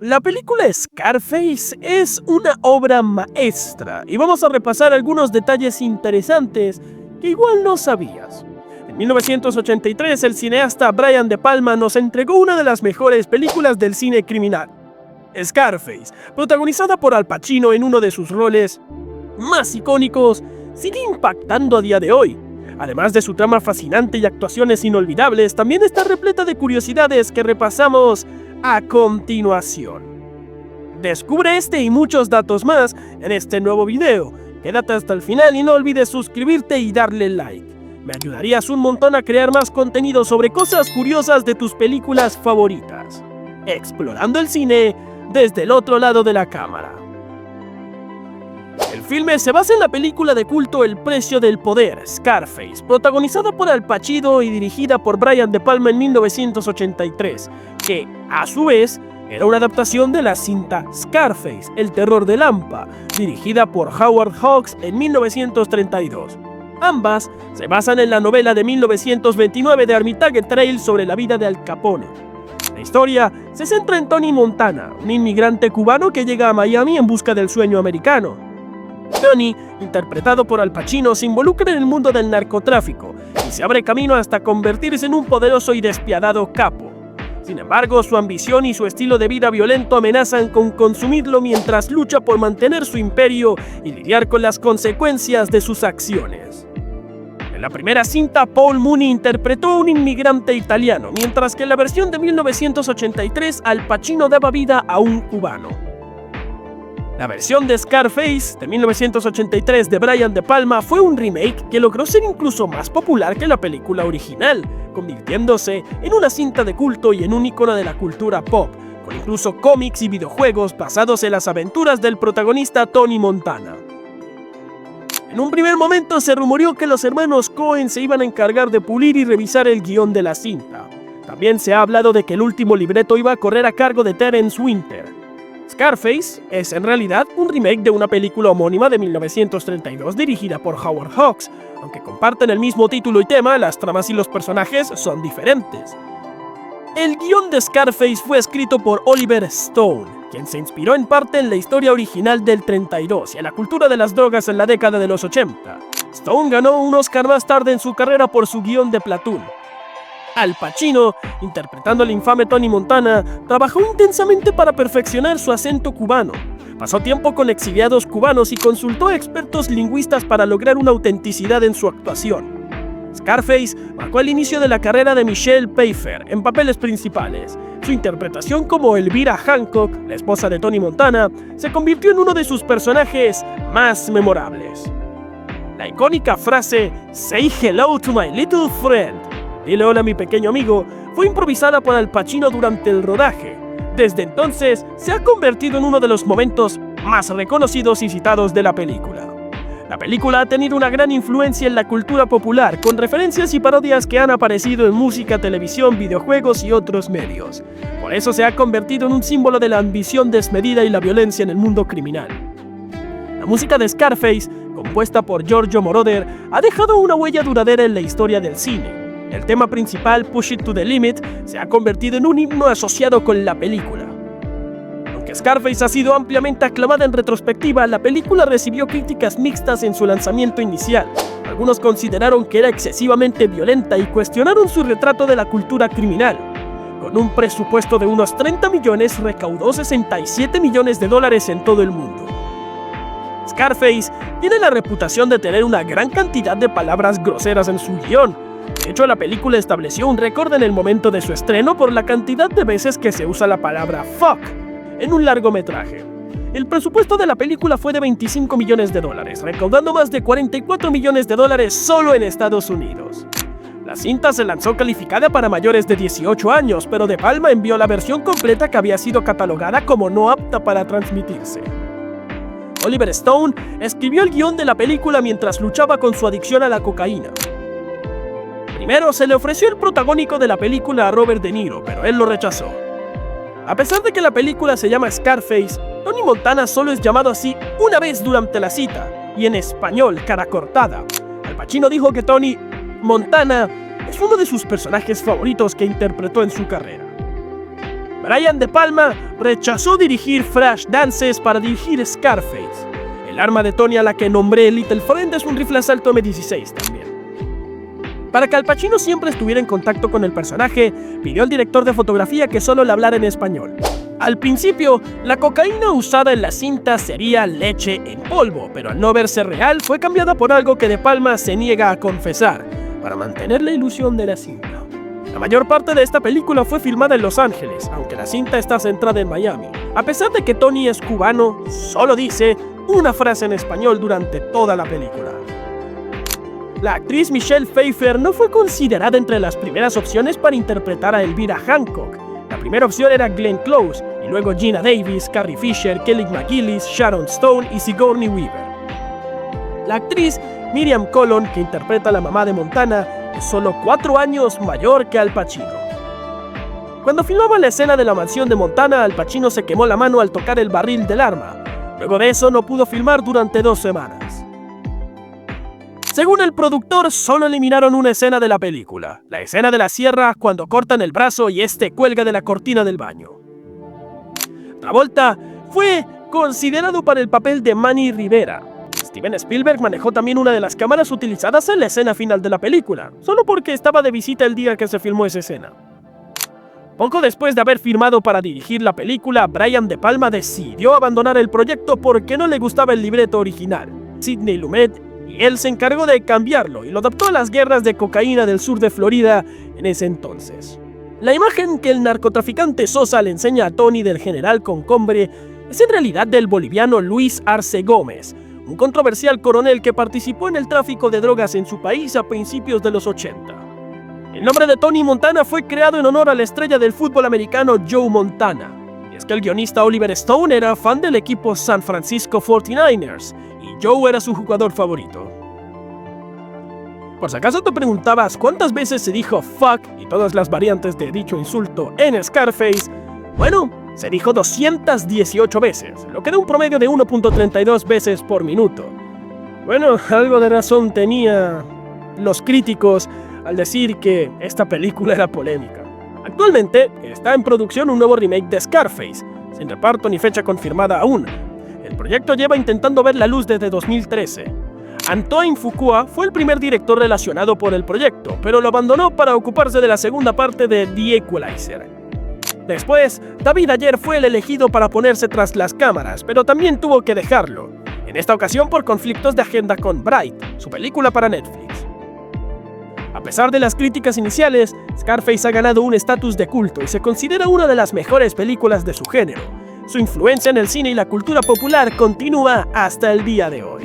La película Scarface es una obra maestra y vamos a repasar algunos detalles interesantes que igual no sabías. En 1983 el cineasta Brian De Palma nos entregó una de las mejores películas del cine criminal, Scarface, protagonizada por Al Pacino en uno de sus roles más icónicos, sigue impactando a día de hoy. Además de su trama fascinante y actuaciones inolvidables, también está repleta de curiosidades que repasamos a continuación. Descubre este y muchos datos más en este nuevo video. Quédate hasta el final y no olvides suscribirte y darle like. Me ayudarías un montón a crear más contenido sobre cosas curiosas de tus películas favoritas. Explorando el cine desde el otro lado de la cámara. El filme se basa en la película de culto El precio del poder, Scarface, protagonizada por Al Pacino y dirigida por Brian De Palma en 1983, que, a su vez, era una adaptación de la cinta Scarface, El terror de Lampa, dirigida por Howard Hawks en 1932. Ambas se basan en la novela de 1929 de Armitage Trail sobre la vida de Al Capone. La historia se centra en Tony Montana, un inmigrante cubano que llega a Miami en busca del sueño americano. Tony, interpretado por Al Pacino, se involucra en el mundo del narcotráfico y se abre camino hasta convertirse en un poderoso y despiadado capo. Sin embargo, su ambición y su estilo de vida violento amenazan con consumirlo mientras lucha por mantener su imperio y lidiar con las consecuencias de sus acciones. En la primera cinta, Paul Mooney interpretó a un inmigrante italiano, mientras que en la versión de 1983, Al Pacino daba vida a un cubano. La versión de Scarface de 1983 de Brian De Palma fue un remake que logró ser incluso más popular que la película original, convirtiéndose en una cinta de culto y en un icono de la cultura pop, con incluso cómics y videojuegos basados en las aventuras del protagonista Tony Montana. En un primer momento se rumoreó que los hermanos Coen se iban a encargar de pulir y revisar el guión de la cinta. También se ha hablado de que el último libreto iba a correr a cargo de Terence Winter. Scarface es en realidad un remake de una película homónima de 1932 dirigida por Howard Hawks. Aunque comparten el mismo título y tema, las tramas y los personajes son diferentes. El guión de Scarface fue escrito por Oliver Stone, quien se inspiró en parte en la historia original del 32 y en la cultura de las drogas en la década de los 80. Stone ganó un Oscar más tarde en su carrera por su guión de Platoon. Al Pacino, interpretando al infame Tony Montana, trabajó intensamente para perfeccionar su acento cubano. Pasó tiempo con exiliados cubanos y consultó a expertos lingüistas para lograr una autenticidad en su actuación. Scarface marcó el inicio de la carrera de Michelle Pfeiffer en papeles principales. Su interpretación como Elvira Hancock, la esposa de Tony Montana, se convirtió en uno de sus personajes más memorables. La icónica frase "Say hello to my little friend", "Dile hola a mi pequeño amigo", fue improvisada por Al Pacino durante el rodaje. Desde entonces, se ha convertido en uno de los momentos más reconocidos y citados de la película. La película ha tenido una gran influencia en la cultura popular, con referencias y parodias que han aparecido en música, televisión, videojuegos y otros medios. Por eso se ha convertido en un símbolo de la ambición desmedida y la violencia en el mundo criminal. La música de Scarface, compuesta por Giorgio Moroder, ha dejado una huella duradera en la historia del cine. El tema principal, Push It to the Limit, se ha convertido en un himno asociado con la película. Aunque Scarface ha sido ampliamente aclamada en retrospectiva, la película recibió críticas mixtas en su lanzamiento inicial. Algunos consideraron que era excesivamente violenta y cuestionaron su retrato de la cultura criminal. Con un presupuesto de unos 30 millones, recaudó $67 millones en todo el mundo. Scarface tiene la reputación de tener una gran cantidad de palabras groseras en su guión. De hecho, la película estableció un récord en el momento de su estreno por la cantidad de veces que se usa la palabra fuck en un largometraje. El presupuesto de la película fue de $25 millones, recaudando más de $44 millones solo en Estados Unidos. La cinta se lanzó calificada para mayores de 18 años, pero De Palma envió la versión completa que había sido catalogada como no apta para transmitirse. Oliver Stone escribió el guión de la película mientras luchaba con su adicción a la cocaína. Primero se le ofreció el protagónico de la película a Robert De Niro, pero él lo rechazó. A pesar de que la película se llama Scarface, Tony Montana solo es llamado así una vez durante la cita, y en español, cara cortada. Al Pacino dijo que Tony Montana es uno de sus personajes favoritos que interpretó en su carrera. Brian De Palma rechazó dirigir Flashdance para dirigir Scarface. El arma de Tony a la que nombré Little Friend es un rifle asalto M16 también. Para que Al Pacino siempre estuviera en contacto con el personaje, pidió al director de fotografía que solo le hablara en español. Al principio, la cocaína usada en la cinta sería leche en polvo, pero al no verse real, fue cambiada por algo que De Palma se niega a confesar, para mantener la ilusión de la cinta. La mayor parte de esta película fue filmada en Los Ángeles, aunque la cinta está centrada en Miami. A pesar de que Tony es cubano, solo dice una frase en español durante toda la película. La actriz Michelle Pfeiffer no fue considerada entre las primeras opciones para interpretar a Elvira Hancock. La primera opción era Glenn Close, y luego Geena Davis, Carrie Fisher, Kelly McGillis, Sharon Stone y Sigourney Weaver. La actriz Miriam Colon, que interpreta a la mamá de Montana, es solo 4 años mayor que Al Pacino. Cuando filmaba la escena de la mansión de Montana, Al Pacino se quemó la mano al tocar el barril del arma. Luego de eso no pudo filmar durante 2 semanas. Según el productor, solo eliminaron una escena de la película, la escena de la sierra cuando cortan el brazo y este cuelga de la cortina del baño. Travolta fue considerado para el papel de Manny Rivera. Steven Spielberg manejó también una de las cámaras utilizadas en la escena final de la película, solo porque estaba de visita el día que se filmó esa escena. Poco después de haber firmado para dirigir la película, Brian De Palma decidió abandonar el proyecto porque no le gustaba el libreto original. Sidney Lumet y él se encargó de cambiarlo y lo adaptó a las guerras de cocaína del sur de Florida en ese entonces. La imagen que el narcotraficante Sosa le enseña a Tony del general Concombre es en realidad del boliviano Luis Arce Gómez, un controversial coronel que participó en el tráfico de drogas en su país a principios de los 80. El nombre de Tony Montana fue creado en honor a la estrella del fútbol americano Joe Montana. Y es que el guionista Oliver Stone era fan del equipo San Francisco 49ers, y Joe era su jugador favorito. Por si acaso te preguntabas cuántas veces se dijo fuck y todas las variantes de dicho insulto en Scarface, bueno, se dijo 218 veces, lo que da un promedio de 1.32 veces por minuto. Bueno, algo de razón tenía los críticos al decir que esta película era polémica. Actualmente está en producción un nuevo remake de Scarface, sin reparto ni fecha confirmada aún. El proyecto lleva intentando ver la luz desde 2013. Antoine Fuqua fue el primer director relacionado por el proyecto, pero lo abandonó para ocuparse de la segunda parte de The Equalizer. Después, David Ayer fue el elegido para ponerse tras las cámaras, pero también tuvo que dejarlo, en esta ocasión por conflictos de agenda con Bright, su película para Netflix. A pesar de las críticas iniciales, Scarface ha ganado un estatus de culto y se considera una de las mejores películas de su género. Su influencia en el cine y la cultura popular continúa hasta el día de hoy.